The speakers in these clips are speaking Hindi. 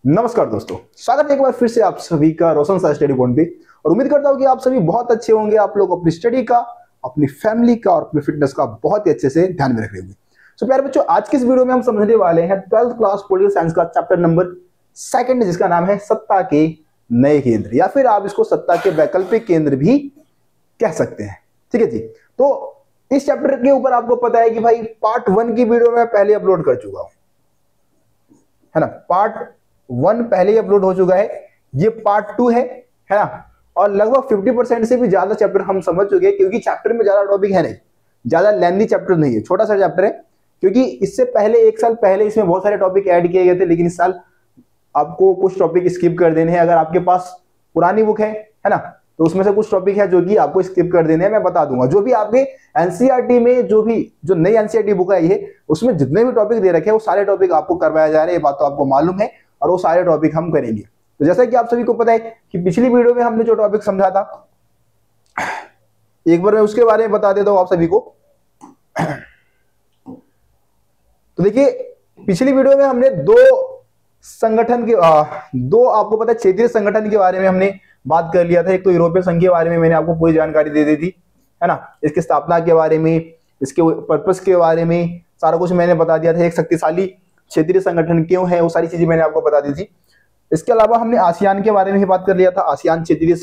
नमस्कार दोस्तों, स्वागत है एक बार फिर से आप सभी का रोशन सा स्टडी पॉइंट पे। और उम्मीद करता हूं कि आप सभी बहुत अच्छे होंगे। आप लोग अपनी स्टडी का, अपनी फैमिली का और अपनी फिटनेस का बहुत ही अच्छे से ध्यान में रख रहे होंगे। तो प्यारे बच्चों, आज की इस वीडियो में हम समझने वाले हैं 12th क्लास पॉलिटिकल साइंस का चैप्टर नंबर 2, जिसका नाम है सत्ता के नए केंद्र, या फिर आप इसको सत्ता के वैकल्पिक केंद्र भी कह सकते हैं। ठीक है जी। तो इस चैप्टर के ऊपर आपको पता है कि भाई पार्ट 1 की वीडियो मैं पहले अपलोड कर चुका हूं, है ना। पार्ट 1 पहले ही अपलोड हो चुका है, ये पार्ट 2 है ना। और लगभग 50% से भी ज्यादा चैप्टर हम समझ चुके हैं, क्योंकि चैप्टर में ज्यादा टॉपिक है नहीं, ज्यादा लेंथी चैप्टर नहीं है, छोटा सा चैप्टर है। क्योंकि इससे पहले 1 साल पहले इसमें बहुत सारे टॉपिक ऐड किए गए थे, लेकिन इस साल आपको कुछ टॉपिक स्किप कर देने हैं। अगर आपके पास पुरानी बुक है ना, तो उसमें से कुछ टॉपिक है जो कि आपको स्किप कर देने हैं, मैं बता दूंगा। जो भी आपके एनसीईआरटी में जो नई एनसीईआरटी बुक आई है, उसमें जितने भी टॉपिक दे रखे हैं वो सारे टॉपिक आपको करवाया जा रहा है, ये बात तो आपको मालूम है। और वो सारे टॉपिक हम करेंगे। तो जैसा कि आप सभी को पता है कि पिछली वीडियो में हमने जो टॉपिक समझा था, एक बार मैं उसके बारे में बता देता हूं आप सभी को। तो देखिए, पिछली वीडियो में हमने दो आपको पता है क्षेत्रीय संगठन के बारे में हमने बात कर लिया था। एक तो यूरोपीय संघ के बारे में मैंने आपको पूरी जानकारी दे दी थी, है ना। इसकी स्थापना के बारे में, इसके पर्पस के बारे में सारा कुछ मैंने बता दिया था। एक शक्तिशाली क्षेत्रीय संगठन क्यों है, वो सारी चीजें मैंने आपको बता दी थी। इसके अलावा हमने आसियान के बारे में भी बात कर लिया था। आसियान क्षेत्रीय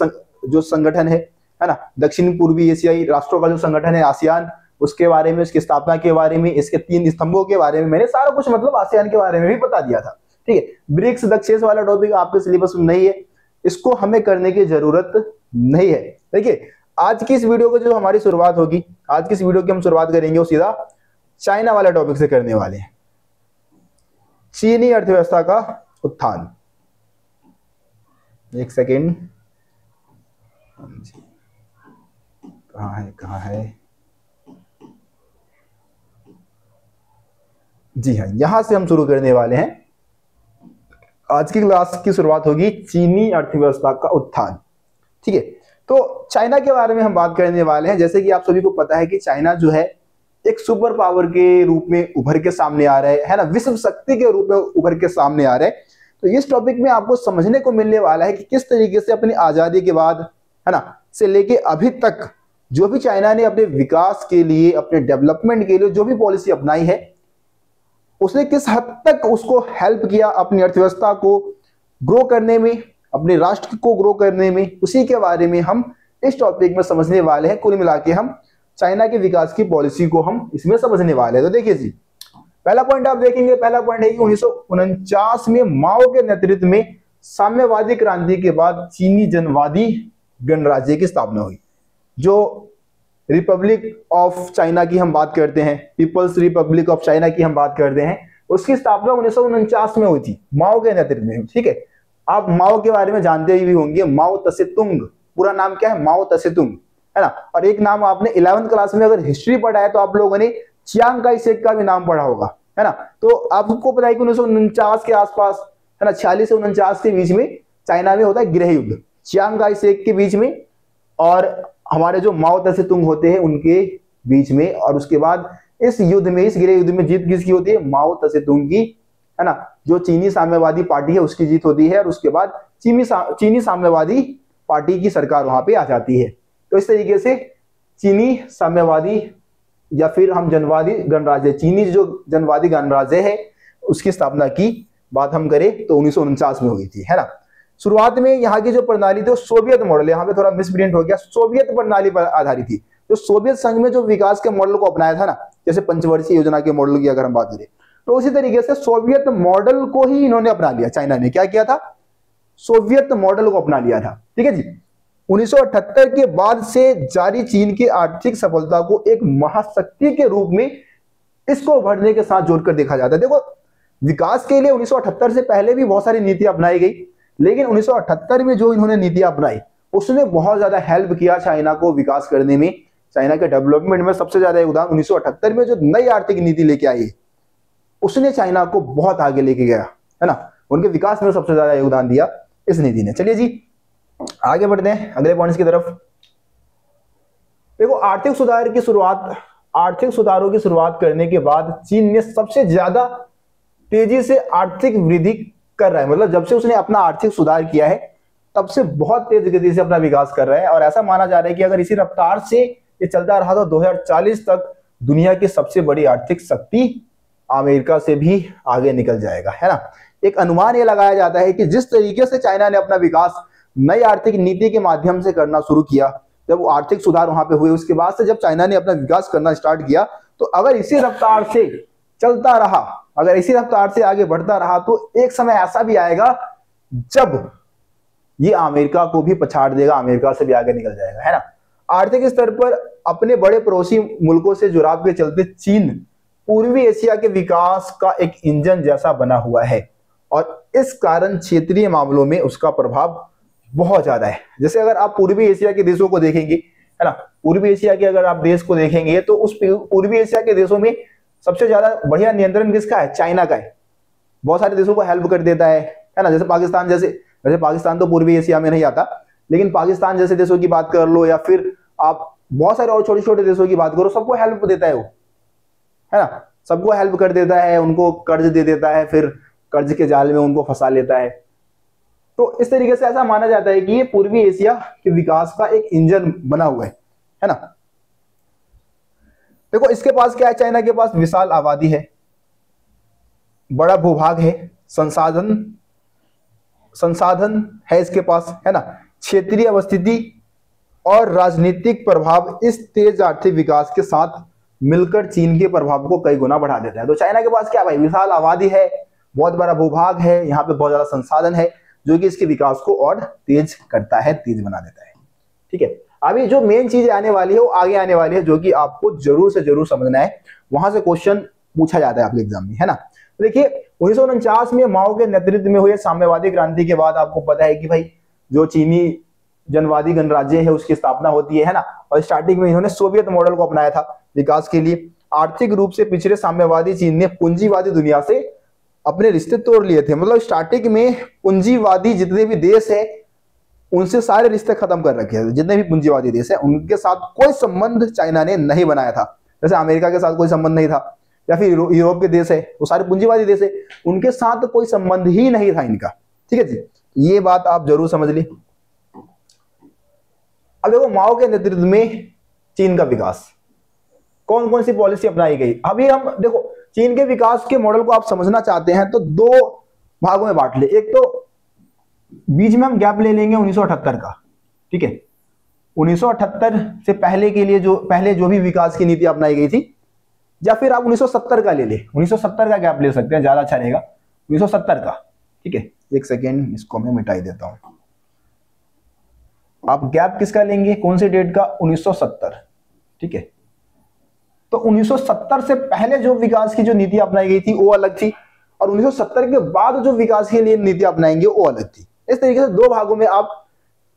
जो संगठन है ना, दक्षिण पूर्वी एशियाई राष्ट्रों का जो संगठन है आसियान, उसके बारे में, उसकी स्थापना के बारे में, इसके 3 स्तंभों के बारे में मैंने सारा कुछ मतलब आसियान के बारे में भी बता दिया था। ठीक है। ब्रिक्स दक्षेस वाला टॉपिक आपके सिलेबस में नहीं है, इसको हमें करने की जरूरत नहीं है। देखिए, आज की इस वीडियो को जो हमारी शुरुआत होगी, आज की इस वीडियो की हम शुरुआत करेंगे वो सीधा चाइना वाला टॉपिक से करने वाले हैं। चीनी अर्थव्यवस्था का उत्थान। एक सेकेंड, कहां है जी हाँ, यहां से हम शुरू करने वाले हैं। आज की क्लास की शुरुआत होगी चीनी अर्थव्यवस्था का उत्थान। ठीक है। तो चाइना के बारे में हम बात करने वाले हैं। जैसे कि आप सभी को पता है कि चाइना जो है एक सुपर पावर के रूप में उभर के सामने आ रहा है ना, विश्व शक्ति के रूप में उभर के सामने आ रहा है। तो इस टॉपिक में आपको समझने को मिलने वाला है कि किस तरीके से अपनी आजादी के बाद, है ना, से लेके अभी तक जो भी चाइना ने अपने विकास के लिए, अपने डेवलपमेंट के लिए जो भी पॉलिसी अपनाई है, उसने किस हद तक उसको हेल्प किया अपनी अर्थव्यवस्था को ग्रो करने में, अपने राष्ट्र को ग्रो करने में, उसी के बारे में हम इस टॉपिक में समझने वाले हैं। कुल मिला के हम चाइना के विकास की पॉलिसी को हम इसमें समझने वाले हैं। तो देखिए जी, पहला पॉइंट आप देखेंगे, पहला पॉइंट है कि 1949 में माओ के नेतृत्व में साम्यवादी क्रांति के बाद चीनी जनवादी गणराज्य की स्थापना हुई। जो रिपब्लिक ऑफ चाइना की हम बात करते हैं, पीपल्स रिपब्लिक ऑफ चाइना की हम बात करते हैं, उसकी स्थापना 1949 में हुई थी, माओ के नेतृत्व में। ठीक है। आप माओ के बारे में जानते ही होंगे, माओ तसेतुंग, पूरा नाम क्या है, माओ तसेतुंग, है ना। और एक नाम आपने 11th क्लास में अगर हिस्ट्री पढ़ा है तो आप लोगों ने चियांग काई शेक का भी नाम पढ़ा होगा, है ना। तो आपको पता है कि 1949 के आसपास, है ना, 46 से 49 के बीच में चाइना में होता है गृह युद्ध, चियांग काई शेक के बीच में और हमारे जो माओ तसेतुंग होते हैं उनके बीच में। और उसके बाद इस युद्ध में, इस गृह युद्ध में जीत किसकी होती है, माओ तसेतुंग की, है ना। जो चीनी साम्यवादी पार्टी है उसकी जीत होती है, और उसके बाद चीनी साम्यवादी पार्टी की सरकार वहां पे आ जाती है। तो इस तरीके से चीनी साम्यवादी या फिर हम जनवादी गणराज्य, चीनी जो जनवादी गणराज्य है उसकी स्थापना की बात हम करें तो 1949 में हुई थी, है ना। शुरुआत में यहाँ की जो प्रणाली थी सोवियत मॉडल, यहाँ पे थोड़ा मिसप्रिंट हो गया, सोवियत प्रणाली पर आधारित थी। तो सोवियत संघ में जो विकास के मॉडल को अपनाया था ना, जैसे पंचवर्षीय योजना के मॉडल की अगर हम बात करें, तो उसी तरीके से सोवियत मॉडल को ही इन्होंने अपना लिया। चाइना ने क्या किया था, सोवियत मॉडल को अपना लिया था। ठीक है जी। 1978 के बाद से जारी चीन की आर्थिक सफलता को एक महाशक्ति के रूप में इसको उभरने के साथ जोड़कर देखा जाता है। देखो, विकास के लिए 1978 से पहले भी बहुत सारी नीतियां अपनाई गई, लेकिन 1978 में जो इन्होंने नीतियां अपनाई उसने बहुत ज्यादा हेल्प किया चाइना को विकास करने में, चाइना के डेवलपमेंट में सबसे ज्यादा योगदान 1978 में जो नई आर्थिक नीति लेके आई उसने चाइना को बहुत आगे लेके गया, है ना। उनके विकास में सबसे ज्यादा योगदान दिया इस नीति ने। चलिए जी, आगे बढ़ते हैं अगले पॉइंट्स की तरफ। देखो, आर्थिक सुधारों की शुरुआत करने के बाद चीन ने सबसे ज्यादा तेजी से आर्थिक वृद्धि कर रहा है, मतलब जब से उसने अपना आर्थिक सुधार किया है तब से बहुत तेज गति से अपना विकास कर रहा है। और ऐसा माना जा रहा है कि अगर इसी रफ्तार से ये चलता रहा तो 2040 तक दुनिया की सबसे बड़ी आर्थिक शक्ति अमेरिका से भी आगे निकल जाएगा, है ना। एक अनुमान ये लगाया जाता है कि जिस तरीके से चाइना ने अपना विकास नई आर्थिक नीति के माध्यम से करना शुरू किया, जब वो आर्थिक सुधार वहां पे हुए, उसके बाद से जब चाइना ने अपना विकास करना स्टार्ट किया, तो अगर इसी रफ्तार से चलता रहा, अगर इसी रफ्तार से आगे बढ़ता रहा, तो एक समय ऐसा भी आएगा जब ये अमेरिका को भी पछाड़ देगा, अमेरिका से भी आगे निकल जाएगा, है ना। आर्थिक स्तर पर अपने बड़े पड़ोसी मुल्कों से जुड़ाव के चलते चीन पूर्वी एशिया के विकास का एक इंजन जैसा बना हुआ है और इस कारण क्षेत्रीय मामलों में उसका प्रभाव बहुत ज्यादा है। जैसे अगर आप पूर्वी एशिया के देशों को देखेंगे, है ना, पूर्वी एशिया के अगर आप देश को देखेंगे तो उस पूर्वी एशिया के देशों में सबसे ज्यादा बढ़िया नियंत्रण किसका है? चाइना का है। बहुत सारे देशों को हेल्प कर देता है ना। जैसे पाकिस्तान वैसे पाकिस्तान तो पूर्वी एशिया में नहीं आता, लेकिन पाकिस्तान जैसे देशों की बात कर लो या फिर आप बहुत सारे और छोटे छोटे देशों की बात करो, सबको हेल्प देता है वो, है ना, सबको हेल्प कर देता है, उनको कर्ज दे देता है, फिर कर्ज के जाल में उनको फंसा लेता है। तो इस तरीके से ऐसा माना जाता है कि ये पूर्वी एशिया के विकास का एक इंजन बना हुआ है ना। देखो इसके पास क्या है, चाइना के पास विशाल आबादी है, बड़ा भूभाग है, संसाधन है इसके पास, है ना। क्षेत्रीय अवस्थिति और राजनीतिक प्रभाव इस तेज आर्थिक विकास के साथ मिलकर चीन के प्रभाव को कई गुना बढ़ा देता है। तो चाइना के पास क्या भाई, विशाल आबादी है, बहुत बड़ा भूभाग है, यहाँ पे बहुत ज्यादा संसाधन है, जो कि इसके विकास को और तेज करता है, तेज बना देता है। ठीक है, अभी जो मेन चीज आने वाली है वो आगे आने वाली है, जो कि आपको जरूर से जरूर समझना है, वहां से क्वेश्चन पूछा जाता है आपके एग्जाम में, है ना। देखिए 1949 में माओ के नेतृत्व में हुए साम्यवादी क्रांति के बाद आपको पता है कि भाई जो चीनी जनवादी गणराज्य है उसकी स्थापना होती है ना। और स्टार्टिंग में इन्होंने सोवियत मॉडल को अपनाया था विकास के लिए। आर्थिक रूप से पिछड़े साम्यवादी चीन ने पूंजीवादी दुनिया से अपने रिश्ते तोड़ लिए थे। मतलब स्टार्टिंग में पूंजीवादी जितने भी देश है उनसे सारे रिश्ते खत्म कर रखे हैं। जितने भी पूंजीवादी देश है उनके साथ कोई संबंध चाइना ने नहीं बनाया था। जैसे अमेरिका के साथ कोई संबंध नहीं था, या फिर यूरोप के देश है वो सारे पूंजीवादी देश है, उनके साथ कोई संबंध ही नहीं था इनका। ठीक है जी, ये बात आप जरूर समझ ली। अब देखो माओ के नेतृत्व में चीन का विकास, कौन कौन सी पॉलिसी अपनाई गई। अभी हम देखो चीन के विकास के मॉडल को आप समझना चाहते हैं तो दो भागों में बांट ले। एक तो बीच में हम गैप ले लेंगे 1978 का, ठीक है। 1978 से पहले के लिए पहले जो भी विकास की नीति अपनाई गई थी, या फिर आप 1970 का ले ले, 1970 का गैप ले सकते हैं, ज्यादा अच्छा रहेगा 1970 का। ठीक है, एक सेकेंड इसको मैं मिटा देता हूं। आप गैप किसका लेंगे, कौन से डेट का? 1970। ठीक है, तो 1970 से पहले जो विकास की जो नीति अपनाई गई थी वो अलग थी, और 1970 के बाद जो विकास के लिए नीति अपनाएंगे वो अलग थी। इस तरीके से दो भागों में आप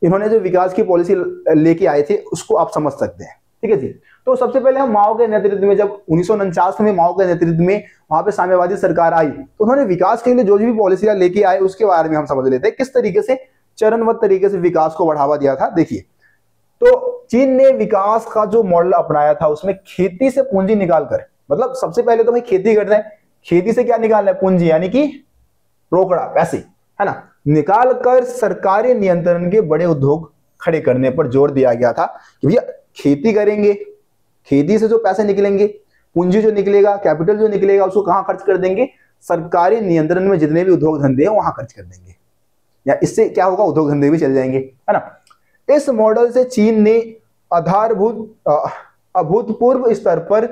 इन्होंने जो विकास की पॉलिसी लेके आए थे उसको आप समझ सकते हैं। ठीक है जी, तो सबसे पहले हम माओ के नेतृत्व में, जब 1949 में माओ के नेतृत्व में वहां पे साम्यवादी सरकार आई, तो उन्होंने विकास के लिए जो भी पॉलिसियां लेके आए उसके बारे में हम समझ लेते हैं, किस तरीके से चरणबद्ध तरीके से विकास को बढ़ावा दिया था। देखिए, तो चीन ने विकास का जो मॉडल अपनाया था उसमें खेती से पूंजी निकालकर, मतलब सबसे पहले तो भाई खेती करना है, खेती से क्या निकालना है? पूंजी, यानी कि रोकड़ा, पैसे, है ना, निकाल कर सरकारी नियंत्रण के बड़े उद्योग खड़े करने पर जोर दिया गया था कि भैया खेती करेंगे, खेती से जो पैसे निकलेंगे, पूंजी जो निकलेगा, कैपिटल जो निकलेगा, उसको कहां खर्च कर देंगे? सरकारी नियंत्रण में जितने भी उद्योग धंधे हैं वहां खर्च कर देंगे, या इससे क्या होगा? उद्योग धंधे भी चल जाएंगे, है ना। इस मॉडल से चीन ने अभूतपूर्व स्तर पर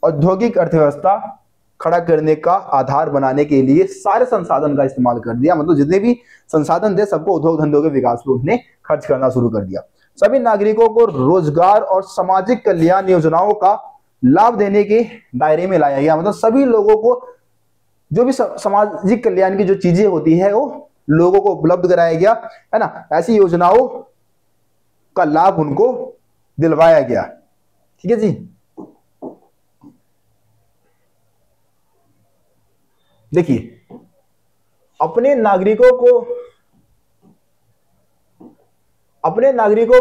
औद्योगिक अर्थव्यवस्था खड़ा करने का आधार बनाने के लिए सारे संसाधन का इस्तेमाल कर दिया। मतलब जितने भी संसाधन थे सबको उद्योग धंधों के विकास में उन्हें खर्च करना शुरू कर दिया। सभी नागरिकों को रोजगार और सामाजिक कल्याण योजनाओं का लाभ देने के दायरे में लाया गया। मतलब सभी लोगों को जो भी सामाजिक कल्याण की जो चीजें होती है वो लोगों को उपलब्ध कराया गया, है ना। ऐसी योजनाओं का लाभ उनको दिलवाया गया। ठीक है जी, देखिए अपने नागरिकों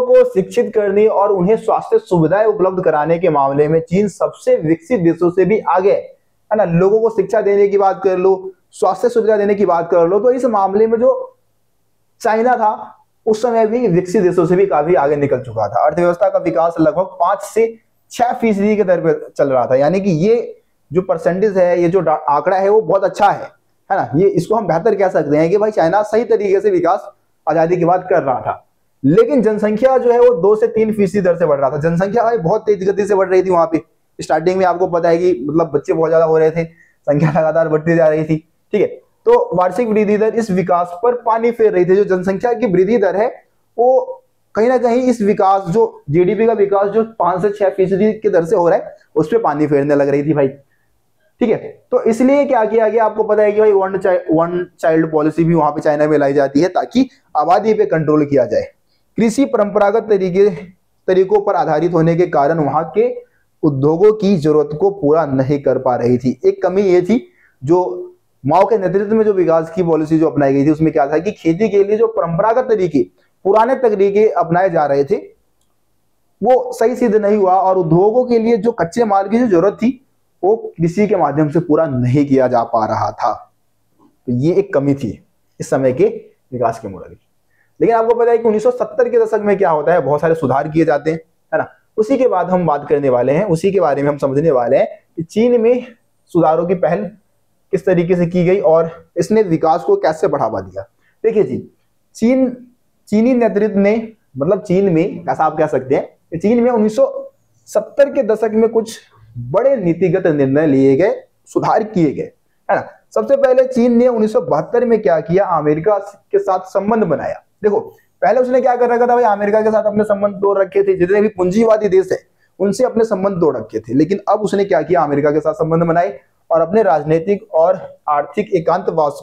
को शिक्षित करने और उन्हें स्वास्थ्य सुविधाएं उपलब्ध कराने के मामले में चीन सबसे विकसित देशों से भी आगे है ना। लोगों को शिक्षा देने की बात कर लो, स्वास्थ्य सुविधा देने की बात कर लो, तो इस मामले में जो चाइना था उस समय भी विकसित देशों से भी काफी आगे निकल चुका था। अर्थव्यवस्था का विकास लगभग 5 से 6% के दर पे चल रहा था, यानी कि ये जो परसेंटेज है, ये जो आंकड़ा है वो बहुत अच्छा है ना। ये इसको हम बेहतर कह सकते हैं कि भाई चाइना सही तरीके से विकास आजादी के बाद कर रहा था। लेकिन जनसंख्या जो है वो 2 से 3% दर से बढ़ रहा था। जनसंख्या भाई बहुत तेज गति से बढ़ रही थी वहां पे। स्टार्टिंग में आपको पता है कि मतलब बच्चे बहुत ज्यादा हो रहे थे, संख्या लगातार बढ़ती जा रही थी, ठीक है। तो वार्षिक वृद्धि दर इस विकास पर पानी फेर रही थी। जो जनसंख्या की वृद्धि दर है वो कहीं ना कहीं इस विकास, जो जीडीपी का विकास जो 5 से 6% की दर से हो रहा है, उस पर पानी फेरने लग रही थी भाई, ठीक है। तो इसलिए क्या किया गया, आपको पता है कि भाई वन चाइल्ड पॉलिसी भी वहां पे चाइना में लाई जाती है ताकि आबादी पे कंट्रोल किया जाए। कृषि परंपरागत तरीकों पर आधारित होने के कारण वहां के उद्योगों की जरूरत को पूरा नहीं कर पा रही थी। एक कमी ये थी, जो माओ के नेतृत्व में जो विकास की पॉलिसी जो अपनाई गई थी उसमें क्या था कि खेती के लिए जो परंपरागत तरीके, पुराने तरीके अपनाए जा रहे थे वो सही सिद्ध नहीं हुआ, और उद्योगों के लिए जो कच्चे माल की जो जरूरत थी वो कृषि के माध्यम से पूरा नहीं किया जा पा रहा था। तो ये एक कमी थी इस समय के विकास के मॉडल की। लेकिन आपको पता है कि 1970 के दशक में क्या होता है, बहुत सारे सुधार किए जाते हैं, है ना। उसी के बाद हम बात करने वाले हैं, उसी के बारे में हम समझने वाले हैं कि चीन में सुधारों की पहल किस तरीके से की गई और इसने विकास को कैसे बढ़ावा दिया। देखिए जी, चीनी नेतृत्व ने, मतलब चीन में ऐसा आप कह सकते हैं, चीन में 1970 के दशक में कुछ बड़े नीतिगत निर्णय लिए गए, सुधार किए गए, है ना। सबसे पहले चीन ने 1972 में क्या किया, अमेरिका के साथ संबंध बनाया। देखो पहले उसने क्या कर रखा था भाई, अमेरिका के साथ अपने संबंध तोड़ रखे थे, जितने भी पूंजीवादी देश है उनसे अपने संबंध तोड़ रखे थे। लेकिन अब उसने क्या किया, अमेरिका के साथ संबंध बनाए और अपने राजनीतिक और आर्थिक एकांतवास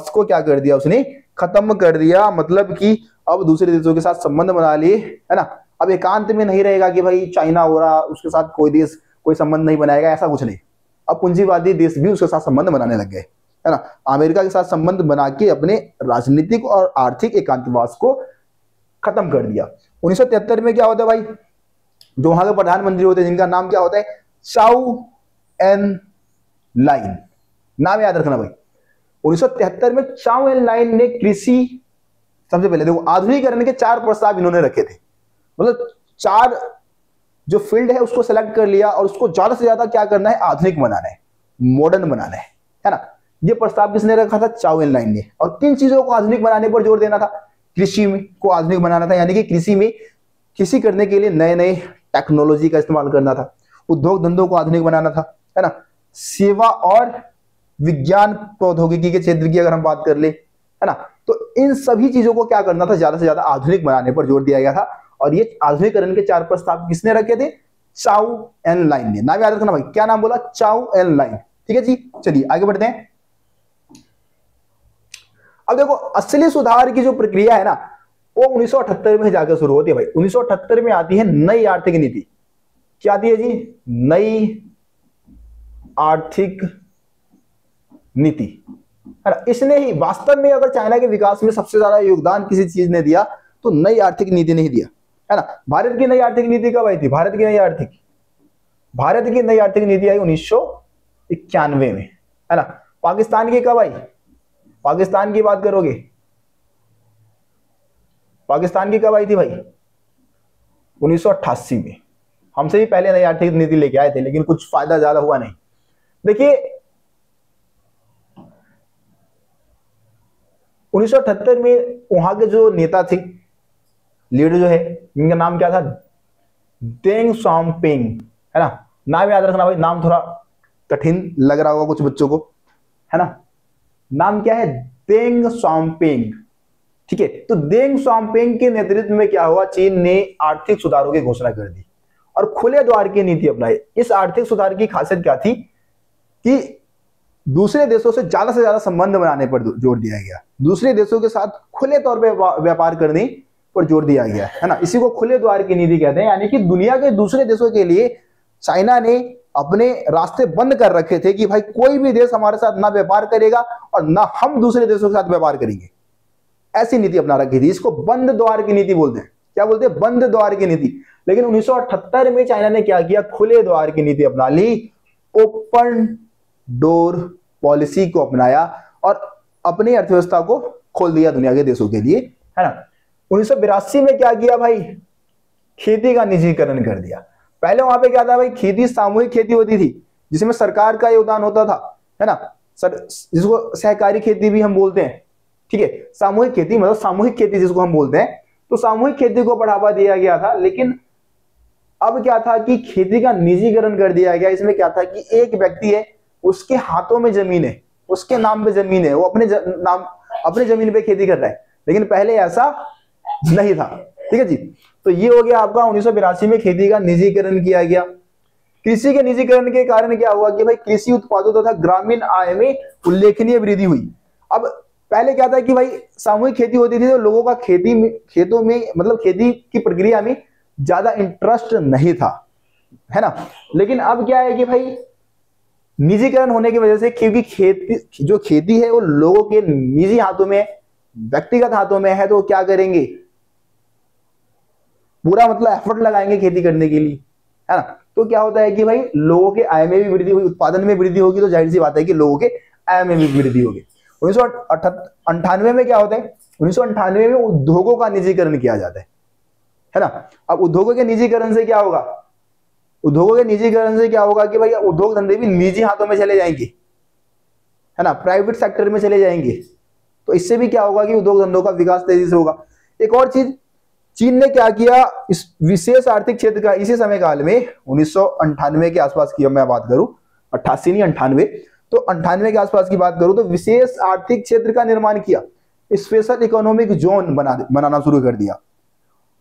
को क्या कर दिया, उसने खत्म कर दिया। मतलब कि अब दूसरे देशों के साथ संबंध बना लिए, है ना। अब एकांत में नहीं रहेगा कि भाई चाइना हो रहा, उसके साथ कोई देश कोई संबंध नहीं बनाएगा, ऐसा कुछ नहीं। अब पूंजीवादी देश भी उसके साथ संबंध बनाने लग गए, है ना। अमेरिका के साथ संबंध बना के अपने राजनीतिक और आर्थिक एकांतवास को खत्म कर दिया। 1973 में क्या होता है भाई, जो वहां के प्रधानमंत्री होते हैं जिनका नाम क्या होता है, चाउ एन लाइन, नाम याद रखना भाई। 1973 में चाउ एन लाइन ने कृषि, सबसे पहले देखो आधुनिकीकरण के 4 प्रस्ताव इन्होंने रखे थे। मतलब 4 जो फील्ड है उसको सेलेक्ट कर लिया और उसको ज्यादा से ज्यादा क्या करना है, आधुनिक बनाना है, मॉडर्न बनाना है ना। ये प्रस्ताव किसने रखा था, चाउ एन लाइन ने। और 3 चीजों को आधुनिक बनाने पर जोर देना था। कृषि में को आधुनिक बनाना था, यानी कि कृषि में कृषि करने के लिए नए नए टेक्नोलॉजी का इस्तेमाल करना था। उद्योग धंधों को आधुनिक बनाना था, है ना। सेवा और विज्ञान प्रौद्योगिकी के क्षेत्र की अगर हम बात कर ले, है ना, तो इन सभी चीजों को क्या करना था, ज्यादा से ज्यादा आधुनिक बनाने पर जोर दिया गया था। और ये आधुनिकीकरण के 4 प्रस्ताव किसने रखे थे, चाउ एन लाइन ने। नाम याद रखना भाई, क्या नाम बोला, चाउ एन लाइन, ठीक है जी। चलिए आगे बढ़ते हैं। अब देखो असली सुधार की जो प्रक्रिया है ना, वो 1978 में जाकर शुरू होती है भाई। 1978 में आती है नई आर्थिक नीति। क्या आती है जी, नई आर्थिक नीति, है ना। इसने ही वास्तव में अगर चाइना के विकास में सबसे ज्यादा योगदान किसी चीज ने दिया तो नई आर्थिक नीति ने ही दिया, है ना। भारत की नई आर्थिक नीति कब आई थी, भारत की नई आर्थिक नीति आई 1991 में, है ना। पाकिस्तान की कब आई, पाकिस्तान की बात करोगे, पाकिस्तान की कब आई थी भाई, 1988 में। हमसे भी पहले नई आर्थिक नीति लेके आए थे, लेकिन कुछ फायदा ज्यादा हुआ नहीं। देखिए 1978 में वहां के जो नेता थे, लीडर जो है, इनका नाम क्या था, डेंग शाओपिंग, है ना। नाम याद रखना भाई, नाम थोड़ा कठिन लग रहा होगा कुछ बच्चों को, है ना। नाम क्या है, डेंग शाओपिंग, ठीक है। तो डेंग शाओपिंग के नेतृत्व में क्या हुआ, चीन ने आर्थिक सुधारों की घोषणा कर दी और खुले द्वार की नीति अपनाई। इस आर्थिक सुधार की खासियत क्या थी कि दूसरे देशों से ज्यादा संबंध बनाने पर जोर दिया गया, दूसरे देशों के साथ खुले तौर पर व्यापार करने पर जोर दिया गया, है ना। इसी को खुले द्वार की नीति कहते हैं। यानी कि दुनिया के दूसरे देशों के लिए चाइना ने अपने रास्ते बंद कर रखे थे कि भाई कोई भी देश हमारे साथ ना व्यापार करेगा और ना हम दूसरे देशों के साथ व्यापार करेंगे, ऐसी नीति अपना रखी थी। इसको बंद द्वार की नीति बोलते हैं। क्या बोलते हैं, बंद द्वार की नीति। लेकिन 1978 में चाइना ने क्या किया, खुले द्वार की नीति अपना ली, ओपन डोर पॉलिसी को अपनाया और अपनी अर्थव्यवस्था को खोल दिया दुनिया के देशों के लिए, है ना। 1982 में क्या किया भाई, खेती का निजीकरण कर दिया। पहले वहां पे क्या था भाई, खेती सामूहिक खेती होती थी जिसमें सरकार का योगदान होता था, है ना, जिसको सहकारी खेती भी हम बोलते हैं, ठीक है। सामूहिक खेती मतलब सामूहिक खेती जिसको हम बोलते हैं, तो सामूहिक खेती को बढ़ावा दिया गया था। लेकिन अब क्या था कि खेती का निजीकरण कर दिया गया। इसमें क्या था कि एक व्यक्ति है, उसके हाथों में जमीन है, उसके नाम पे जमीन है, वो अपने जमीन पे खेती कर रहा है। लेकिन पहले ऐसा नहीं था, ठीक है जी। तो ये हो गया आपका 1982 में खेती का निजीकरण किया गया। कृषि के निजीकरण के कारण क्या हुआ कि भाई कृषि उत्पादों तथा ग्रामीण आय में उल्लेखनीय वृद्धि हुई। अब पहले क्या था कि भाई सामूहिक खेती होती थी तो लोगों का खेतों में मतलब खेती की प्रक्रिया में ज्यादा इंटरेस्ट नहीं था, है ना। लेकिन अब क्या है कि भाई निजीकरण होने की वजह से, क्योंकि खेती है वो लोगों के निजी हाथों में, व्यक्तिगत हाथों में है, तो क्या करेंगे, पूरा मतलब एफर्ट लगाएंगे खेती करने के लिए, है ना। तो क्या होता है कि भाई लोगों के आय में भी वृद्धि हुई, उत्पादन में वृद्धि होगी तो जाहिर सी बात है कि लोगों के आय में भी वृद्धि होगी। 1998 में क्या होता है, 1998 में उद्योगों का निजीकरण किया जाता है ना। अब उद्योगों के निजीकरण से क्या होगा, उद्योगों के निजीकरण से क्या होगा कि भाई उद्योग धंधे भी निजी हाथों में चले जाएंगे, है ना, प्राइवेट सेक्टर में चले जाएंगे। तो इससे भी क्या होगा कि उद्योग धंधों का विकास तेजी से होगा। एक और चीज, चीन ने क्या किया, इस विशेष आर्थिक क्षेत्र का इसी समय काल में 1998 के आसपास की मैं बात करूं, 88 नहीं 98, तो 98 के आसपास की बात करूं तो विशेष आर्थिक क्षेत्र का निर्माण किया, स्पेशल इकोनॉमिक जोन बनाना शुरू कर दिया,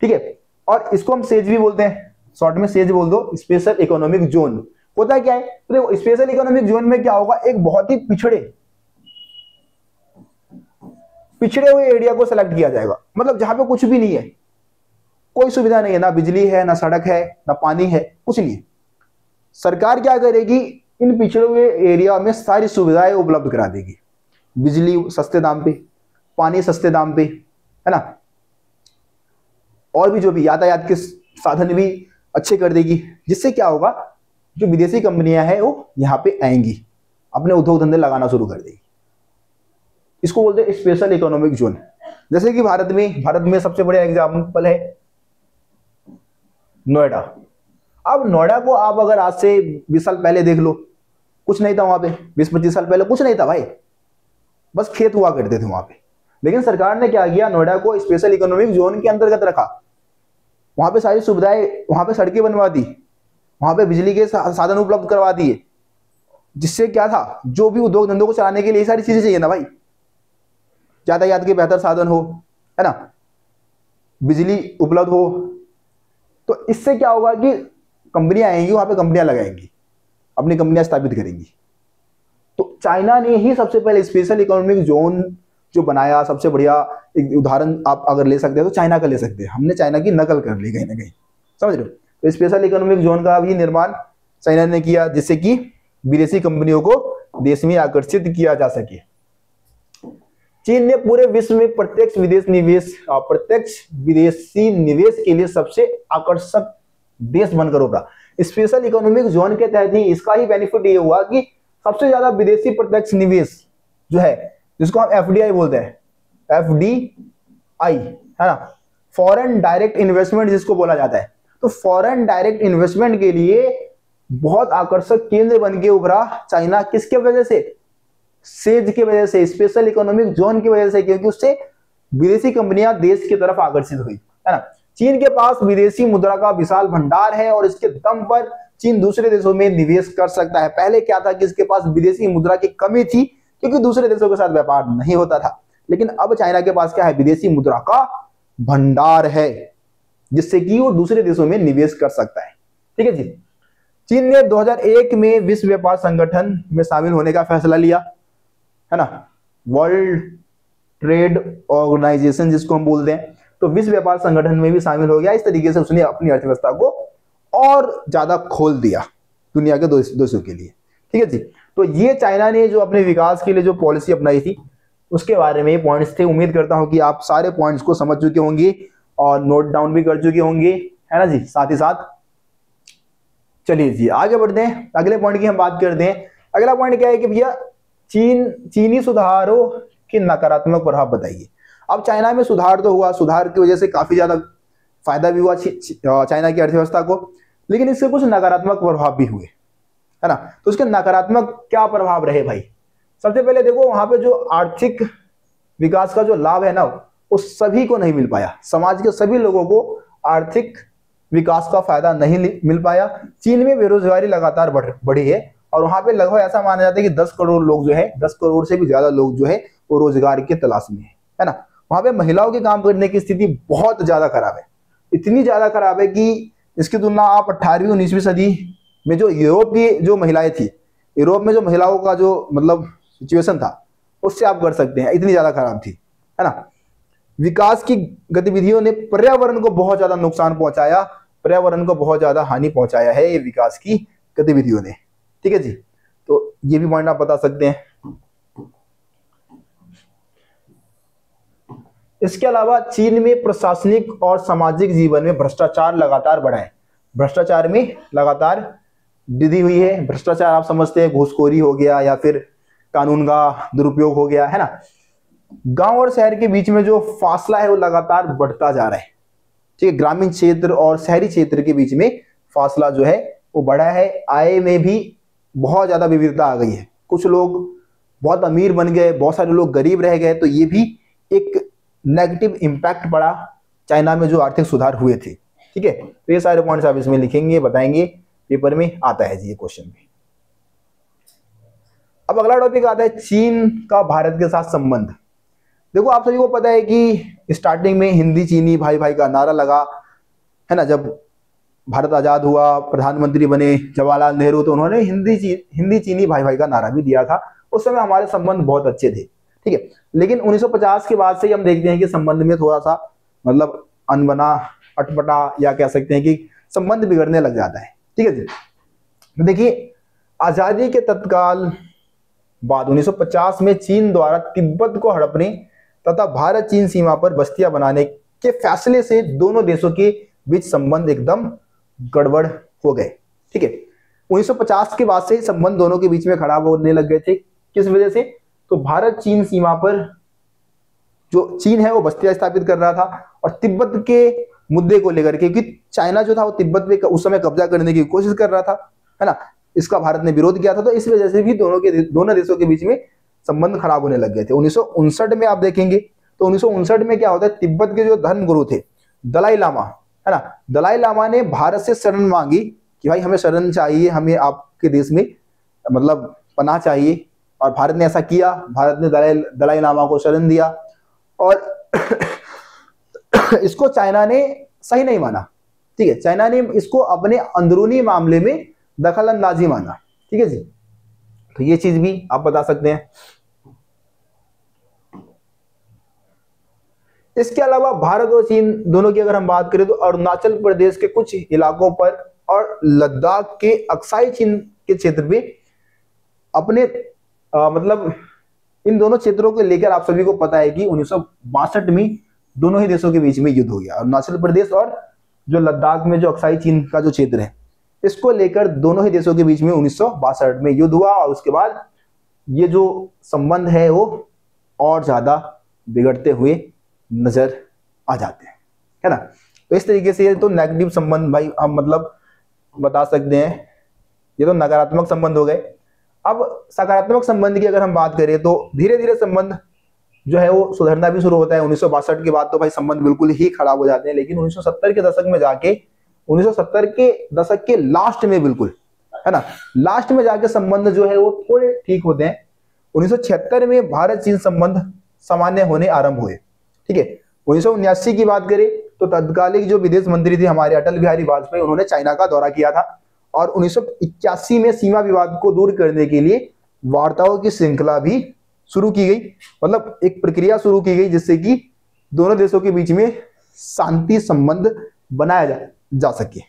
ठीक है। और इसको हम सेज भी बोलते हैं, शॉर्ट में सेज बोल दो, स्पेशल इकोनॉमिक जोन। होता क्या है, तो देखो स्पेशल इकोनॉमिक जोन में क्या होगा, एक बहुत ही पिछड़े हुए एरिया को सेलेक्ट किया जाएगा, मतलब जहां पे कुछ भी नहीं है, कोई सुविधा नहीं है, ना बिजली है, ना सड़क है, ना पानी है, कुछ नहीं है। सरकार क्या करेगी, इन पिछड़े हुए एरिया में सारी सुविधाएं उपलब्ध करा देगी, बिजली सस्ते दाम पे, पानी सस्ते दाम पे, है ना, और भी जो भी यातायात के साधन भी अच्छे कर देगी। जिससे क्या होगा, जो विदेशी कंपनियां हैं वो यहाँ पे आएंगी, अपने उद्योग धंधे लगाना शुरू कर देगी। इसको बोलते हैं स्पेशल इकोनॉमिक जोन। जैसे कि भारत में सबसे बड़ा एग्जाम्पल है नोएडा। अब नोएडा को आप अगर आज से 20 साल पहले देख लो, कुछ नहीं था वहां पे, 20-25 साल पहले कुछ नहीं था भाई, बस खेत हुआ करते थे वहां पे। लेकिन सरकार ने क्या किया, नोएडा को स्पेशल इकोनॉमिक जोन के अंतर्गत रखा, वहां पे सारी सुविधाएं, वहां पे सड़कें बनवा दी, वहां पे बिजली के साधन उपलब्ध करवा दिए। जिससे क्या था, जो भी उद्योग धंधों को चलाने के लिए सारी चीजें चाहिए ना भाई, यातायात के बेहतर साधन हो, है ना, बिजली उपलब्ध हो, तो इससे क्या होगा कि कंपनियां आएंगी, वहां पे कंपनियां लगाएंगी, अपनी कंपनियां स्थापित करेंगी। तो चाइना ने ही सबसे पहले स्पेशल इकोनॉमिक जोन जो बनाया, सबसे बढ़िया एक उदाहरण आप अगर ले सकते हैं तो चाइना का ले सकते हैं। हमने चाइना की नकल कर ली कहीं ना कहीं, समझ रहे हो। तो स्पेशल इकोनॉमिक जोन का भी निर्माण चाइना ने किया, जिससे कि विदेशी कंपनियों को देश में आकर्षित किया जा सके। चीन ने पूरे विश्व में प्रत्यक्ष विदेशी निवेश के लिए सबसे आकर्षक देश बनकर उभरा। स्पेशल इकोनॉमिक जोन के तहत ही इसका ही बेनिफिट ये हुआ कि सबसे ज्यादा विदेशी प्रत्यक्ष निवेश जो है, जिसको हम एफडीआई बोलते हैं, एफडीआई, है ना, फॉरेन डायरेक्ट इन्वेस्टमेंट जिसको बोला जाता है। तो फॉरेन डायरेक्ट इन्वेस्टमेंट के लिए बहुत आकर्षक केंद्र बन के उभरा चाइना। किसके वजह से, सेज की वजह से, स्पेशल इकोनॉमिक जोन की वजह से, क्योंकि उससे विदेशी कंपनियां देश की तरफ आकर्षित हुई, है ना। चीन के पास विदेशी मुद्रा का विशाल भंडार है और इसके दम पर चीन दूसरे देशों में निवेश कर सकता है। पहले क्या था कि इसके पास विदेशी मुद्रा की कमी थी, क्योंकि दूसरे देशों के साथ व्यापार नहीं होता था। लेकिन अब चाइना के पास क्या है, विदेशी मुद्रा का भंडार है, जिससे कि वो दूसरे देशों में निवेश कर सकता है, ठीक है जी। चीन ने 2001 में विश्व व्यापार संगठन में शामिल होने का फैसला लिया, है ना, वर्ल्ड ट्रेड ऑर्गेनाइजेशन जिसको हम बोलते हैं। तो विश्व व्यापार संगठन में भी शामिल हो गया। इस तरीके से उसने अपनी अर्थव्यवस्था को और ज्यादा खोल दिया दुनिया के देशों के लिए, ठीक है जी। तो ये चाइना ने जो अपने विकास के लिए जो पॉलिसी अपनाई थी, उसके बारे में पॉइंट्स थे। उम्मीद करता हूं कि आप सारे पॉइंट्स को समझ चुके होंगे और नोट डाउन भी कर चुके होंगे, है ना जी। साथ ही साथ चलिए जी आगे बढ़ते हैं, अगले पॉइंट की हम बात करते हैं। अगला पॉइंट क्या है कि भैया चीनी सुधारों के नकारात्मक प्रभाव बताइए। अब चाइना में सुधार तो हुआ, सुधार की वजह से काफी ज्यादा फायदा भी हुआ चाइना की अर्थव्यवस्था को, लेकिन इससे कुछ नकारात्मक प्रभाव भी हुए, है ना। तो उसके नकारात्मक क्या प्रभाव रहे भाई? सबसे पहले देखो, वहां पे जो आर्थिक विकास का जो लाभ है ना, वो सभी को नहीं मिल पाया। समाज के सभी लोगों को आर्थिक विकास का फायदा नहीं मिल पाया। चीन में बेरोजगारी लगातार बढ़ी है और वहां पे लगभग ऐसा माना जाता है कि 10 करोड़ लोग जो है, 10 करोड़ से भी ज्यादा लोग जो है वो रोजगार की तलाश में है ना। वहां पे महिलाओं के काम करने की स्थिति बहुत ज्यादा खराब है, इतनी ज्यादा खराब है कि इसकी तुलना आप 18वीं 19वीं सदी में जो यूरोप की जो महिलाएं थी, यूरोप में जो महिलाओं का जो मतलब सिचुएशन था, उससे आप कर सकते हैं, इतनी ज्यादा खराब थी, है ना। विकास की गतिविधियों ने पर्यावरण को बहुत ज्यादा नुकसान पहुंचाया, पर्यावरण को बहुत ज्यादा हानि पहुंचाया है ये विकास की गतिविधियों ने, ठीक है जी। तो ये भी पॉइंट आप बता सकते हैं। इसके अलावा चीन में प्रशासनिक और सामाजिक जीवन में भ्रष्टाचार लगातार बढ़ा है, भ्रष्टाचार में लगातार वृद्धि हुई है। भ्रष्टाचार आप समझते हैं, घूसखोरी हो गया या फिर कानून का दुरुपयोग हो गया, है ना। गांव और शहर के बीच में जो फासला है वो लगातार बढ़ता जा रहा है, ठीक है। ग्रामीण क्षेत्र और शहरी क्षेत्र के बीच में फासला जो है वो बढ़ा है। आय में भी बहुत ज्यादा विविधता आ गई है, कुछ लोग बहुत अमीर बन गए, बहुत सारे लोग गरीब रह गए, तो ये भी एक नेगेटिव इंपैक्ट पड़ा चाइना में जो आर्थिक सुधार हुए थे, ठीक है। तो ये सारे पॉइंट्स आप इसमें लिखेंगे, बताएंगे, पेपर में आता है जी ये क्वेश्चन भी। अब अगला टॉपिक आता है चीन का भारत के साथ संबंध। देखो आप सभी को पता है कि स्टार्टिंग में हिंदी चीनी भाई भाई का नारा लगा, है ना। जब भारत आजाद हुआ, प्रधानमंत्री बने जवाहरलाल नेहरू, तो उन्होंने हिंदी चीनी भाई भाई का नारा भी दिया था। उस समय हमारे संबंध बहुत अच्छे थे, ठीक है। लेकिन 1950 के बाद से हम देखते हैं कि संबंध में थोड़ा सा मतलब अनबना, अटपटा, या कह सकते हैं कि संबंध बिगड़ने लग जाता है, ठीक है जी। देखिए, आजादी के तत्काल बाद 1950 में चीन द्वारा तिब्बत को हड़पने तथा भारत चीन सीमा पर बस्तियां बनाने के फैसले से दोनों देशों के बीच संबंध एकदम गड़बड़ हो गए, ठीक है। 1950 के बाद से संबंध दोनों के बीच में खराब होने लग गए थे। किस वजह से? तो भारत चीन सीमा पर जो चीन है वो बस्तियां स्थापित कर रहा था, और तिब्बत के मुद्दे को लेकर के, क्योंकि चाइना जो था वो तिब्बत पे उस समय कब्जा करने की कोशिश कर रहा था, है ना। इसका भारत ने विरोध किया था, तो इस वजह से भी दोनों देशों के बीच में संबंध खराब होने लग गए थे। 1959 में आप देखेंगे तो 1959 में क्या होता है, तिब्बत के जो धर्म गुरु थे दलाई लामा, है ना, दलाई लामा ने भारत से शरण मांगी कि भाई हमें शरण चाहिए, हमें आपके देश में मतलब पनाह चाहिए, और भारत ने ऐसा किया। भारत ने दलाई लामा को शरण दिया, और इसको चाइना ने सही नहीं माना, ठीक है। चाइना ने इसको अपने अंदरूनी मामले में दखल अंदाजी माना, ठीक है जी। तो ये चीज भी आप बता सकते हैं। इसके अलावा भारत और चीन दोनों की अगर हम बात करें तो अरुणाचल प्रदेश के कुछ इलाकों पर और लद्दाख के अक्साई चीन के क्षेत्र में अपने मतलब इन दोनों क्षेत्रों को लेकर आप सभी को पता है कि 1962 में दोनों ही देशों के बीच में युद्ध हो गया। अरुणाचल प्रदेश और जो लद्दाख में जो अक्साई चीन का जो क्षेत्र है, इसको लेकर दोनों ही देशों के बीच में 1962 में युद्ध हुआ, और उसके बाद ये जो संबंध है वो और ज्यादा बिगड़ते हुए नजर आ जाते हैं, है ना। तो इस तरीके से ये तो नेगेटिव संबंध भाई हम मतलब बता सकते हैं, ये तो नकारात्मक संबंध हो गए। अब सकारात्मक संबंध की अगर हम बात करें तो धीरे धीरे संबंध जो है वो सुधरना भी शुरू होता है। 1962 के बाद तो भाई संबंध बिल्कुल ही खराब हो जाते हैं, लेकिन 1970 के दशक में जाके 1970 के दशक के लास्ट में बिल्कुल, है ना, लास्ट में जाके संबंध जो है वो थोड़े ठीक होते हैं। 1976 में भारत चीन संबंध सामान्य होने आरंभ हुए, ठीक है। 1979 की बात करें तो तत्कालीन जो विदेश मंत्री थे हमारे अटल बिहारी वाजपेयी, उन्होंने चाइना का दौरा किया था, और 1981 में सीमा विवाद को दूर करने के लिए वार्ताओं की श्रृंखला भी शुरू की गई, मतलब एक प्रक्रिया शुरू की गई जिससे कि दोनों देशों के बीच में शांति संबंध बनाया जा सके।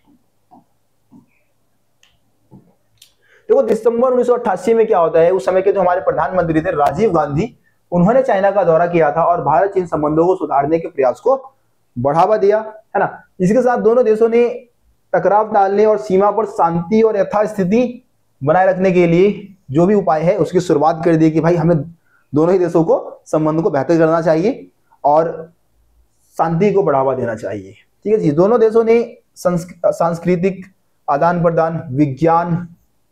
देखो दिसंबर 1988 में क्या होता है, उस समय के जो हमारे प्रधानमंत्री थे राजीव गांधी, उन्होंने चाइना का दौरा किया था और भारत चीन संबंधों को सुधारने के प्रयास को बढ़ावा दिया, है ना। इसके साथ दोनों देशों ने टकराव टालने और सीमा पर शांति और यथास्थिति बनाए रखने के लिए जो भी उपाय है उसकी शुरुआत कर दी कि भाई हमें दोनों ही देशों को संबंध को बेहतर करना चाहिए और शांति को बढ़ावा देना चाहिए। ठीक है जी। दोनों देशों ने सांस्कृतिक आदान प्रदान, विज्ञान,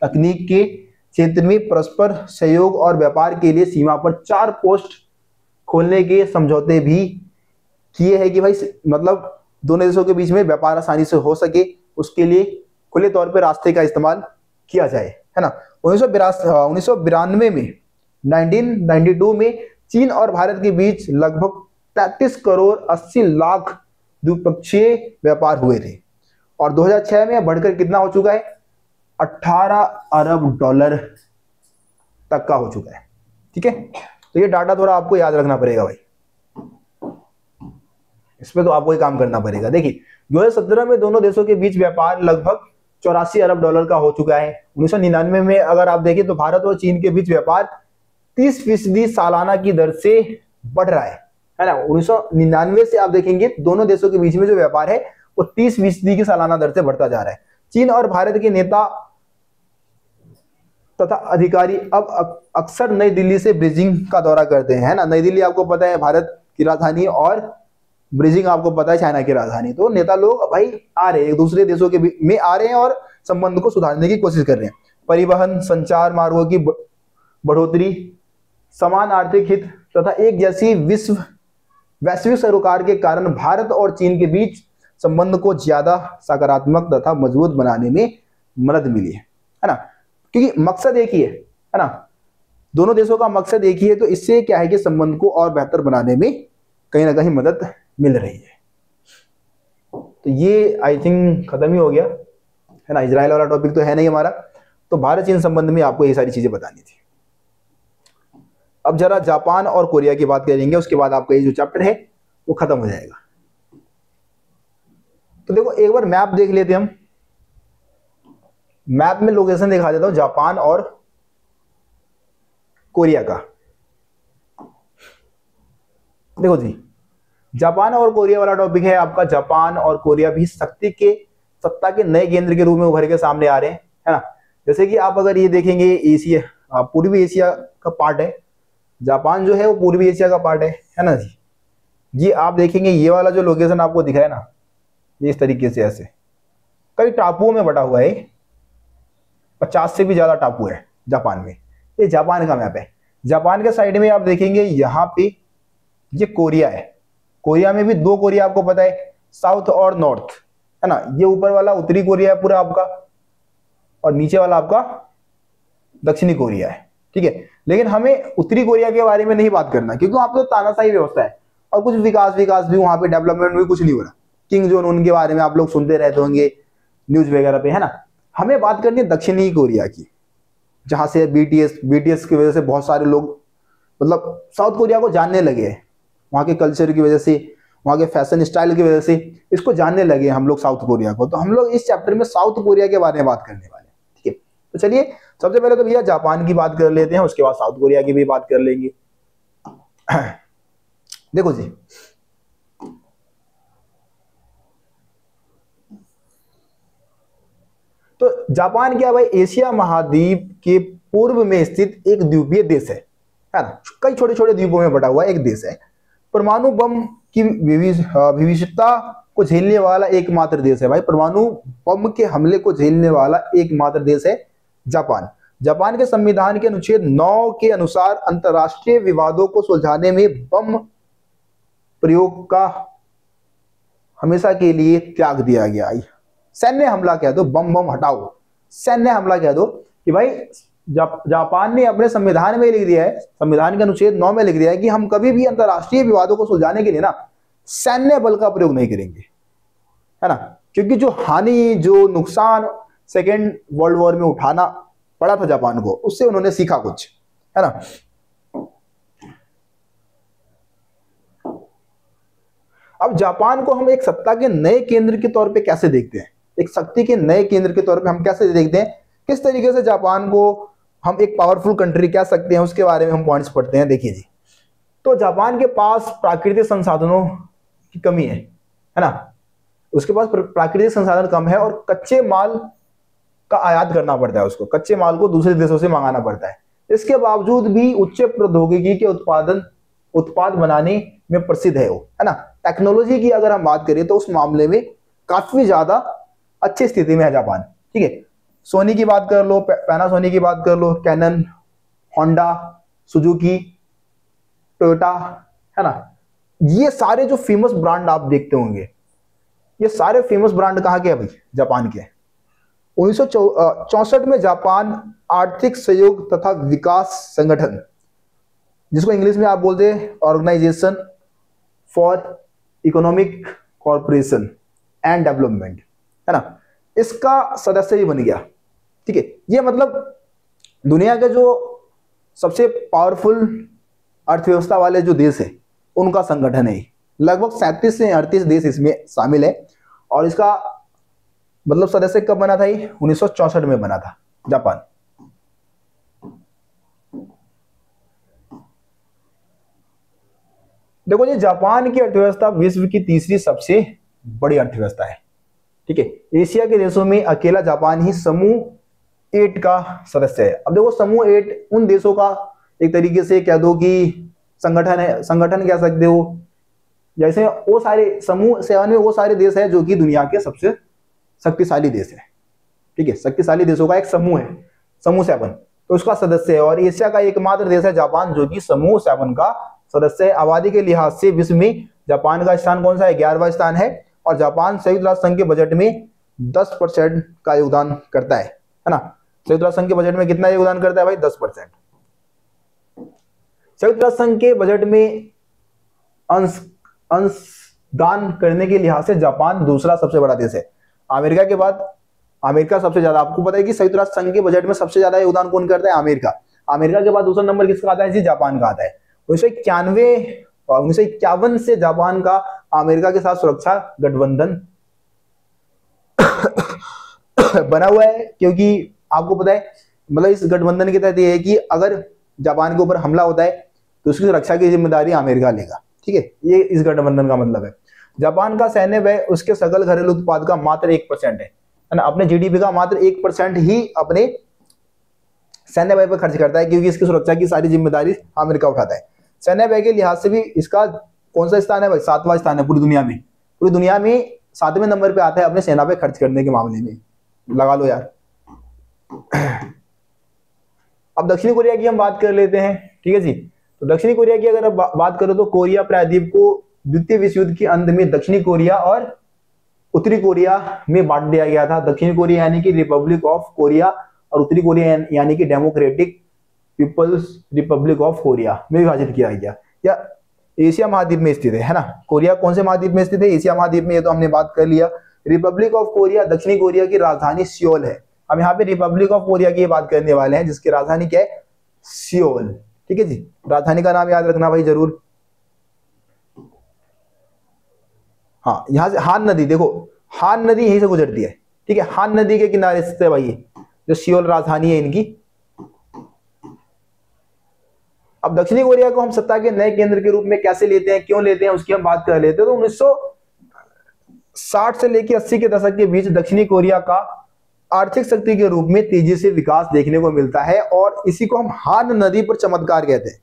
तकनीक के क्षेत्र में परस्पर सहयोग और व्यापार के लिए सीमा पर 4 पोस्ट खोलने के समझौते भी किए हैं कि भाई मतलब दोनों देशों के बीच में व्यापार आसानी से हो सके, उसके लिए खुले तौर पर रास्ते का इस्तेमाल किया जाए, है ना। 1992 में 1992 में चीन और भारत के बीच लगभग 33 करोड़ 80 लाख द्विपक्षीय व्यापार हुए थे और 2006 में बढ़कर कितना हो चुका है, 18 अरब डॉलर तक का हो चुका है। ठीक है, तो ये डाटा थोड़ा आपको याद रखना पड़ेगा भाई, इसमें तो आपको ही काम करना पड़ेगा। देखिए 2017 में दोनों देशों के बीच व्यापार लगभग 84 अरब डॉलर का हो चुका है। 1999 में अगर आप देखें तो भारत और चीन के बीच व्यापार 30% सालाना की दर से बढ़ रहा है ना। 1999 से आप देखेंगे दोनों देशों के बीच में जो व्यापार है वो 30% की सालाना दर से बढ़ता जा रहा है। चीन और भारत के नेता तथा अधिकारी अब अक्सर नई दिल्ली से बीजिंग का दौरा करते हैं, है ना। नई दिल्ली आपको पता है भारत की राजधानी और बीजिंग आपको पता है चाइना की राजधानी। तो नेता लोग भाई आ रहे हैं, एक दूसरे देशों के में आ रहे हैं और संबंध को सुधारने की कोशिश कर रहे हैं। परिवहन, संचार मार्गों की बढ़ोतरी, समान आर्थिक हित तथा एक जैसी वैश्विक सरोकार के कारण भारत और चीन के बीच संबंध को ज्यादा सकारात्मक तथा मजबूत बनाने में मदद मिली है ना। क्योंकि मकसद एक ही है ना, दोनों देशों का मकसद एक ही है। तो इससे क्या है कि संबंध को और बेहतर बनाने में कहीं ना कहीं मदद मिल रही है। तो ये आई थिंक खत्म ही हो गया, है ना। इजराइल वाला टॉपिक तो है नहीं हमारा, तो भारत चीन संबंध में आपको ये सारी चीजें बतानी थी। अब जरा जापान और कोरिया की बात करेंगे, उसके बाद आपका ये जो चैप्टर है वो खत्म हो जाएगा। तो देखो एक बार मैप देख लेते हम। मैप में लोकेशन दिखा देता हूं जापान और कोरिया का। देखो जी, जापान और कोरिया वाला टॉपिक है आपका। जापान और कोरिया भी सत्ता के नए केंद्र के रूप में उभर के सामने आ रहे हैं, है ना। जैसे कि आप अगर ये देखेंगे एशिया, पूर्वी एशिया का पार्ट है जापान जो है, वो पूर्वी एशिया का पार्ट है ना जी। ये आप देखेंगे ये वाला जो लोकेशन आपको दिख रहा है ना, ये इस तरीके से ऐसे कई टापुओं में बटा हुआ है। 50 से भी ज्यादा टापू है जापान में। ये जापान का मैप है। जापान के साइड में आप देखेंगे यहाँ पे ये कोरिया है। कोरिया में भी 2 कोरिया आपको पता है, साउथ और नॉर्थ, है ना। ये ऊपर वाला उत्तरी कोरिया है पूरा आपका, और नीचे वाला आपका दक्षिणी कोरिया है। ठीक है, लेकिन हमें उत्तरी कोरिया के बारे में नहीं बात करना, क्योंकि वहां पे तो तानाशाही व्यवस्था है और कुछ विकास भी वहां पे, डेवलपमेंट भी कुछ नहीं हो रहा। किंग जोन उन के बारे में आप लोग सुनते रहते होंगे न्यूज वगैरह पे, है ना। हमें बात करनी है दक्षिणी कोरिया की, जहां से बीटीएस की वजह से बहुत सारे लोग मतलब साउथ कोरिया को जानने लगे हैं। वहाँ के कल्चर की वजह से, वहाँ के फैशन स्टाइल की वजह से इसको जानने लगे हम लोग साउथ कोरिया को। तो हम लोग इस चैप्टर में साउथ कोरिया के बारे में बात करने वाले हैं। ठीक है, तो चलिए सबसे पहले तो भैया जापान की बात कर लेते हैं, उसके बाद साउथ कोरिया की भी बात कर लेंगे। देखो जी, तो जापान क्या भाई, एशिया महाद्वीप के पूर्व में स्थित एक द्वीपीय देश है ना। कई छोटे छोटे द्वीपों में बटा हुआ एक देश है। परमाणु बम की विविधता को झेलने वाला एकमात्र देश है भाई। परमाणु बम के हमले को झेलने वाला एकमात्र देश है जापान। जापान के संविधान के अनुच्छेद 9 के अनुसार अंतरराष्ट्रीय विवादों को सुलझाने में बम प्रयोग का हमेशा के लिए त्याग दिया गया। सैन्य हमला कह दो, बम हटाओ, सैन्य हमला कह दो कि भाई जापान ने अपने संविधान में लिख दिया है, संविधान के अनुच्छेद 9 में लिख दिया है कि हम कभी भी अंतरराष्ट्रीय विवादों को सुलझाने के लिए ना सैन्य बल का प्रयोग नहीं करेंगे, है ना। क्योंकि जो हानि, जो नुकसान सेकेंड वर्ल्ड वॉर में उठाना पड़ा था जापान को, उससे उन्होंने सीखा कुछ, है ना। अब जापान को हम एक सत्ता के नए केंद्र के तौर पे कैसे देखते हैं, एक शक्ति के नए केंद्र के तौर पे हम कैसे देखते हैं, किस तरीके से जापान को हम एक पावरफुल कंट्री कह सकते हैं, उसके बारे में हम पॉइंट्स पढ़ते हैं। देखिए जी, तो जापान के पास प्राकृतिक संसाधनों की कमी है ना। उसके पास प्राकृतिक संसाधन कम है और कच्चे माल का आयात करना पड़ता है, उसको कच्चे माल को दूसरे देशों से मंगाना पड़ता है। इसके बावजूद भी उच्च प्रौद्योगिकी के उत्पाद बनाने में प्रसिद्ध है वो, है ना। टेक्नोलॉजी की अगर हम बात करें तो उस मामले में काफी ज्यादा अच्छी स्थिति में है जापान, ठीक है। सोनी की बात कर लो, पैनासोनिक की बात कर लो, कैनन, होंडा, सुजुकी, टोयोटा, है ना। ये सारे जो फेमस ब्रांड आप देखते होंगे, ये सारे फेमस ब्रांड कहाँ के हैं भाई? जापान के। 1964 में जापान आर्थिक सहयोग तथा विकास संगठन, जिसको इंग्लिश में आप बोलते हैं organisation for economic corporation and development, है ना, इसका सदस्य भी बन गया, ठीक है। ये मतलब दुनिया के जो सबसे पावरफुल अर्थव्यवस्था वाले जो देश है उनका संगठन है। लगभग 37 से 38 देश इसमें शामिल है। और इसका मतलब सदस्य कब बना था? ये 1964 में बना था जापान। देखो ये जापान की अर्थव्यवस्था विश्व की तीसरी सबसे बड़ी अर्थव्यवस्था है, ठीक है। एशिया के देशों में अकेला जापान ही समूह 8 का सदस्य है। अब देखो समूह 8 उन देशों का एक तरीके से कह दो कि संगठन है, संगठन कह सकते हो। जैसे वो सारे समूह 7 में वो सारे देश है जो कि दुनिया के सबसे शक्तिशाली देश है, ठीक है। शक्तिशाली देशों का एक समूह है, समूह 7, तो उसका सदस्य है। और एशिया का एकमात्र देश है जापान जो कि समूह 7 का सदस्य है। आबादी के लिहाज से विश्व में जापान का स्थान कौन सा है? 11वां स्थान है। और जापान संयुक्त राष्ट्र संघ के बजट में 10% का योगदान करता है ना। संयुक्त राष्ट्र संघ के बजट में कितना योगदान करता है भाई? 10%। संयुक्त राष्ट्र संघ के बजट में अंशदान करने के लिहाज से जापान दूसरा सबसे बड़ा देश है अमेरिका के बाद। अमेरिका सबसे ज्यादा, आपको पता है कि संयुक्त राष्ट्र संघ के बजट में सबसे ज्यादा योगदान कौन करता है? अमेरिका। अमेरिका के बाद दूसरा नंबर किसका आता है जी? जापान का आता है। 1951 से जापान का अमेरिका के साथ सुरक्षा गठबंधन बना हुआ है, क्योंकि आपको पता है मतलब इस गठबंधन के तहत ये है कि अगर जापान के ऊपर हमला होता है तो उसकी सुरक्षा की जिम्मेदारी अमेरिका लेगा, ठीक है। ये इस गठबंधन का मतलब है। जापान का सैन्य व्यय उसके सकल घरेलू उत्पाद का मात्र 1% है ना। अपने जीडीपी का मात्र 1% ही अपने सैन्य व्यय पर खर्च करता है, क्योंकि इसकी सुरक्षा की सारी जिम्मेदारी अमेरिका उठाता है। सैन्य व्यय के लिहाज से भी इसका कौन सा स्थान है भाई? 7वां स्थान है पूरी दुनिया में। पूरी दुनिया में 7वें नंबर पे आता है अपने सेना पे खर्च करने के मामले में, लगा लो यार। अब दक्षिणी कोरिया की हम बात कर लेते हैं, ठीक है जी। तो दक्षिणी कोरिया की अगर बात करो तो कोरिया प्रायद्वीप को द्वितीय विश्व युद्ध के अंत में दक्षिणी कोरिया और उत्तरी कोरिया में बांट दिया गया था। दक्षिणी कोरिया यानी कि रिपब्लिक ऑफ कोरिया और उत्तरी कोरिया यानी कि democratic people's republic of Korea में विभाजित किया गया। या एशिया महाद्वीप में स्थित है ना। कोरिया कौन से महाद्वीप में स्थित है? एशिया महाद्वीप में, ये तो हमने बात कर लिया। रिपब्लिक ऑफ कोरिया दक्षिणी कोरिया की राजधानी सियोल है। हम यहाँ पे रिपब्लिक ऑफ कोरिया की बात करने वाले हैं जिसकी राजधानी क्या है? सियोल, ठीक है जी। राजधानी का नाम याद रखना भाई जरूर। हाँ, यहां से हान नदी, देखो हान नदी यहीं से गुजरती है, ठीक है। हान नदी के किनारे स्थित है भाई जो सियोल राजधानी है इनकी। अब दक्षिणी कोरिया को हम सत्ता के नए केंद्र के रूप में कैसे लेते हैं, क्यों लेते हैं, उसकी हम बात कर लेते हैं। तो 1960 से लेकर 80 के दशक के बीच दक्षिणी कोरिया का आर्थिक शक्ति के रूप में तेजी से विकास देखने को मिलता है। और इसी को हम हान नदी पर चमत्कार कहते हैं,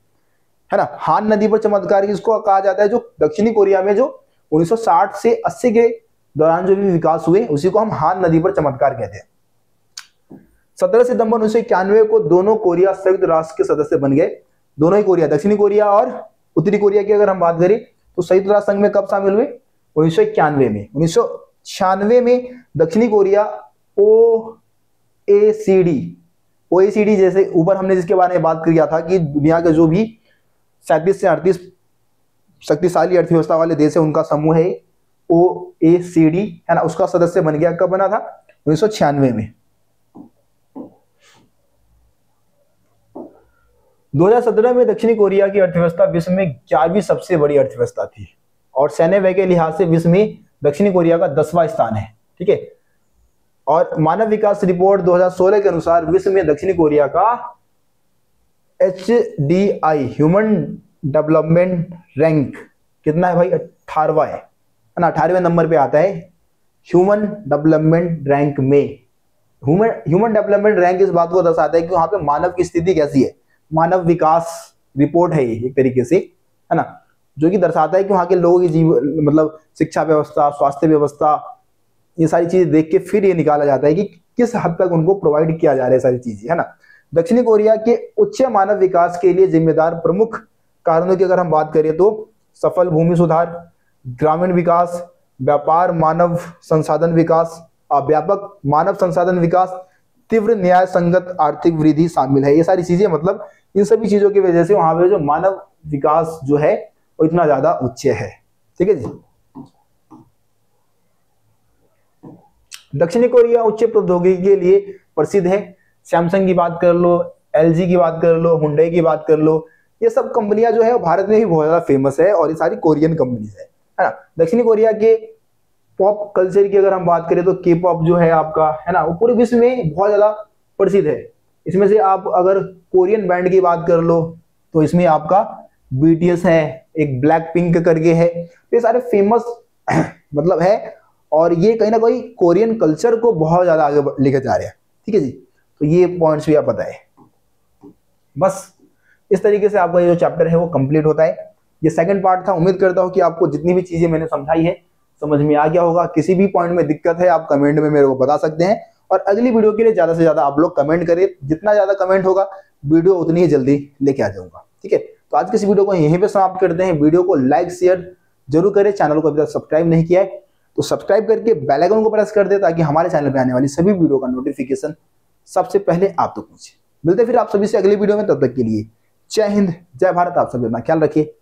है ना। हान नदी पर चमत्कार किसको कहा जाता है? जो दक्षिणी कोरिया में जो 1960 से 80 के दौरान जो भी विकास हुए उसी को हम हान नदी पर चमत्कार कहते हैं। 17 सितंबर 1991 को दोनों कोरिया संयुक्त राष्ट्र के सदस्य बन गए। दोनों ही कोरिया, दक्षिणी कोरिया और उत्तरी कोरिया की अगर हम बात करें तो संयुक्त राष्ट्र संघ में कब शामिल हुए? 1991 में। 1996 में दक्षिणी कोरिया ओएसीडी जैसे ऊपर हमने जिसके बारे में बात किया था कि दुनिया के जो भी 37 से 38 शक्तिशाली अर्थव्यवस्था वाले देश है उनका समूह है ओएसीडी, है ना। उसका सदस्य बन गया। कब बना था? 1996 में। 2017 में दक्षिणी कोरिया की अर्थव्यवस्था विश्व में 11वीं सबसे बड़ी अर्थव्यवस्था थी और सैन्य व्यय के लिहाज से विश्व में दक्षिणी कोरिया का 10वां स्थान है, ठीक है। और मानव विकास रिपोर्ट 2016 के अनुसार विश्व में दक्षिणी कोरिया का HDI ह्यूमन डेवलपमेंट रैंक कितना है भाई? 18वां है ना। 18वें नंबर पे आता है ह्यूमन डेवलपमेंट रैंक में, ह्यूमन डेवलपमेंट रैंक इस बात को दर्शाता है कि वहां पे मानव की स्थिति कैसी है, मानव विकास रिपोर्ट है ये एक तरीके से, है ना, जो कि दर्शाता है कि वहां के लोगों की जीवन मतलब शिक्षा व्यवस्था, स्वास्थ्य व्यवस्था, ये सारी चीजें देख के फिर ये निकाला जाता है कि किस हद तक उनको प्रोवाइड किया जा रहा है सारी चीजें, है ना। दक्षिणी कोरिया के उच्च मानव विकास के लिए जिम्मेदार प्रमुख कारणों की अगर हम बात करें तो सफल भूमि सुधार, ग्रामीण विकास, व्यापार मानव संसाधन विकास, व्यापक मानव संसाधन विकास, तीव्र न्याय संगत आर्थिक वृद्धि शामिल है। ये सारी चीजें मतलब इन सभी चीजों की वजह से वहां पे जो मानव विकास जो है वो इतना ज्यादा उच्च है। ठीक है जी। दक्षिणी कोरिया उच्च प्रौद्योगिकी के लिए प्रसिद्ध है। सैमसंग की बात कर लो, एलजी की बात कर लो, हुंडई की बात कर लो, ये सब कंपनियां जो है भारत में भी बहुत ज्यादा फेमस है और ये सारी कोरियन कंपनीज है ना। दक्षिणी कोरिया के पॉप कल्चर की अगर हम बात करें तो के पॉप जो है आपका, है ना, वो पूरे विश्व में बहुत ज्यादा प्रसिद्ध है। इसमें से आप अगर कोरियन बैंड की बात कर लो तो इसमें आपका बीटीएस है, एक ब्लैक पिंक करके है, ये सारे फेमस मतलब है और ये कहीं ना कहीं कोरियन कल्चर को बहुत ज्यादा आगे लेकर जा रहे हैं। ठीक है जी, तो ये पॉइंट्स भी आप बताएं। बस इस तरीके से आपका ये जो चैप्टर है वो कंप्लीट होता है। ये सेकंड पार्ट था। उम्मीद करता हूँ कि आपको जितनी भी चीजें मैंने समझाई है समझ में आ गया होगा। किसी भी पॉइंट में दिक्कत है आप कमेंट में मेरे को बता सकते हैं और अगली वीडियो के लिए ज्यादा से ज्यादा आप लोग कमेंट करें। जितना ज्यादा कमेंट होगा वीडियो उतनी ही जल्दी लेके आ जाऊंगा। ठीक है, तो आज के इस वीडियो को यहीं पे समाप्त करते हैं। वीडियो को लाइक शेयर जरूर करें। चैनल को अभी तक सब्सक्राइब नहीं किया है तो सब्सक्राइब करके बेल आइकन को प्रेस कर दे ताकि हमारे चैनल पे आने वाली सभी वीडियो का नोटिफिकेशन सबसे पहले आप तक पहुंचे। मिलते फिर आप सभी से अगली वीडियो में, तब तक के लिए जय हिंद जय भारत। आप सभी अपना ख्याल रखिए।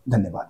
धन्यवाद।